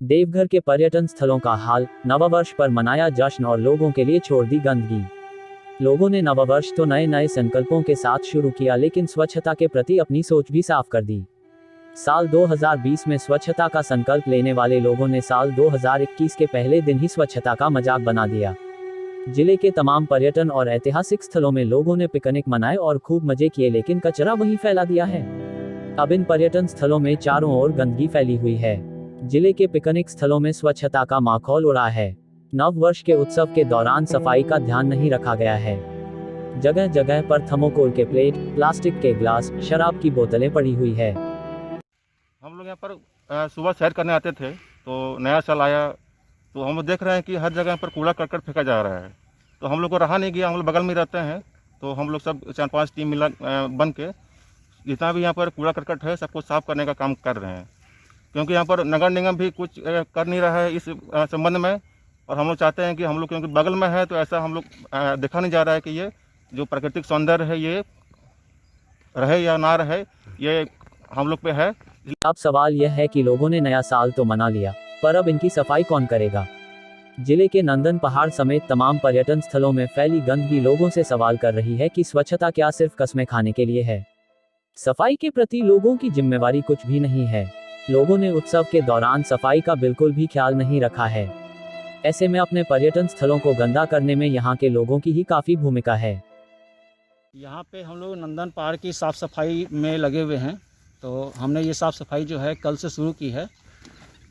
देवघर के पर्यटन स्थलों का हाल, नववर्ष पर मनाया जश्न और लोगों के लिए छोड़ दी गंदगी। लोगों ने नववर्ष तो नए नए संकल्पों के साथ शुरू किया, लेकिन स्वच्छता के प्रति अपनी सोच भी साफ कर दी। साल 2020 में स्वच्छता का संकल्प लेने वाले लोगों ने साल 2021 के पहले दिन ही स्वच्छता का मजाक बना दिया। जिले के तमाम पर्यटन और ऐतिहासिक स्थलों में लोगों ने पिकनिक मनाए और खूब मजे किए, लेकिन कचरा वहीं फैला दिया है। अब इन पर्यटन स्थलों में चारों ओर गंदगी फैली हुई है। जिले के पिकनिक स्थलों में स्वच्छता का माहौल उड़ा है। नव वर्ष के उत्सव के दौरान सफाई का ध्यान नहीं रखा गया है। जगह जगह पर थर्मोकोल के प्लेट, प्लास्टिक के ग्लास, शराब की बोतलें पड़ी हुई है। हम लोग यहाँ पर सुबह सैर करने आते थे, तो नया साल आया तो हम लोग देख रहे हैं कि हर जगह पर कूड़ा करकट फेंका जा रहा है। तो हम लोग को रहा नहीं गया, हम लोग बगल में रहते हैं, तो हम लोग सब 4-5 टीम मिला बन के जितना भी यहाँ पर कूड़ा करकट है सबको साफ करने का काम कर रहे हैं। क्योंकि यहाँ पर नगर निगम भी कुछ कर नहीं रहा है इस संबंध में, और हम लोग चाहते हैं कि हम लोग क्योंकि बगल में है तो ऐसा हम लोग देखा नहीं जा रहा है कि ये जो प्राकृतिक सौंदर्य है ये रहे या ना रहे, ये हम लोग पे है। अब सवाल यह है कि लोगों ने नया साल तो मना लिया, पर अब इनकी सफाई कौन करेगा? जिले के नंदन पहाड़ समेत तमाम पर्यटन स्थलों में फैली गंदगी लोगों से सवाल कर रही है कि स्वच्छता क्या सिर्फ कस्में खाने के लिए है? सफाई के प्रति लोगों की जिम्मेवारी कुछ भी नहीं है। लोगों ने उत्सव के दौरान सफाई का बिल्कुल भी ख्याल नहीं रखा है। ऐसे में अपने पर्यटन स्थलों को गंदा करने में यहाँ के लोगों की ही काफी भूमिका है। यहाँ पे हम लोग नंदन पहाड़ की साफ़ सफाई में लगे हुए हैं। तो हमने ये साफ़ सफाई जो है कल से शुरू की है।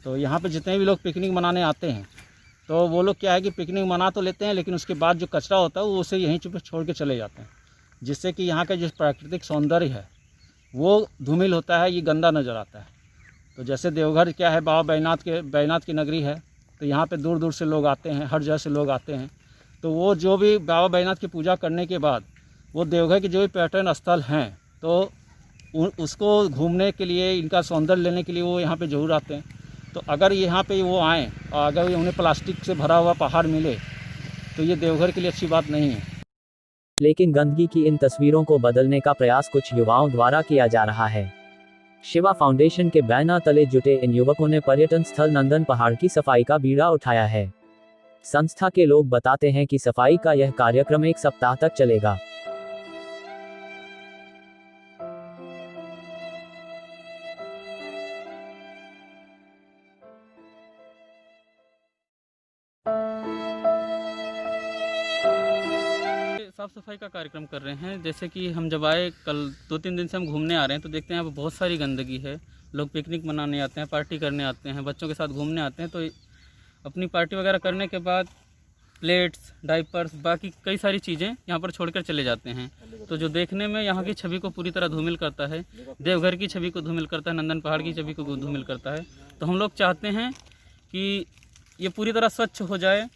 तो यहाँ पे जितने भी लोग पिकनिक मनाने आते हैं तो वो लोग क्या है कि पिकनिक मना तो लेते हैं, लेकिन उसके बाद जो कचरा होता है वो उसे यहीं चुप छोड़ के चले जाते हैं, जिससे कि यहाँ का जो प्राकृतिक सौंदर्य है वो धूमिल होता है, ये गंदा नज़र आता है। तो जैसे देवघर क्या है, बाबा बैजनाथ की नगरी है, तो यहाँ पे दूर दूर से लोग आते हैं, हर जगह से लोग आते हैं। तो वो जो भी बाबा बैजनाथ की पूजा करने के बाद वो देवघर के जो भी पर्यटन स्थल हैं तो उसको घूमने के लिए, इनका सौंदर्य लेने के लिए वो यहाँ पे ज़रूर आते हैं। तो अगर यहाँ पे वो आएँ और अगर उन्हें प्लास्टिक से भरा हुआ पहाड़ मिले तो ये देवघर के लिए अच्छी बात नहीं है। लेकिन गंदगी की इन तस्वीरों को बदलने का प्रयास कुछ युवाओं द्वारा किया जा रहा है। शिवा फाउंडेशन के बैनर तले जुटे इन युवकों ने पर्यटन स्थल नंदन पहाड़ की सफाई का बीड़ा उठाया है। संस्था के लोग बताते हैं कि सफाई का यह कार्यक्रम 1 सप्ताह तक चलेगा। साफ़ सफाई का कार्यक्रम कर रहे हैं। जैसे कि हम जब आए, कल 2-3 दिन से हम घूमने आ रहे हैं, तो देखते हैं यहाँ पर बहुत सारी गंदगी है। लोग पिकनिक मनाने आते हैं, पार्टी करने आते हैं, बच्चों के साथ घूमने आते हैं। तो अपनी पार्टी वगैरह करने के बाद प्लेट्स, डाइपर्स, बाकी कई सारी चीज़ें यहाँ पर छोड़कर चले जाते हैं। तो जो देखने में यहाँ की छवि को पूरी तरह धूमिल करता है, देवघर की छवि को धूमिल करता है, नंदन पहाड़ की छवि को धूमिल करता है। तो हम लोग चाहते हैं कि ये पूरी तरह स्वच्छ हो जाए,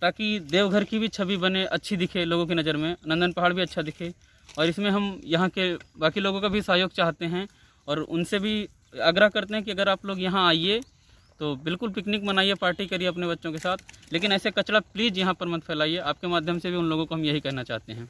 ताकि देवघर की भी छवि बने, अच्छी दिखे लोगों की नज़र में, नंदन पहाड़ भी अच्छा दिखे। और इसमें हम यहाँ के बाकी लोगों का भी सहयोग चाहते हैं और उनसे भी आग्रह करते हैं कि अगर आप लोग यहाँ आइए तो बिल्कुल पिकनिक मनाइए, पार्टी करिए अपने बच्चों के साथ, लेकिन ऐसे कचरा प्लीज़ यहाँ पर मत फैलाइए। आपके माध्यम से भी उन लोगों को हम यही कहना चाहते हैं।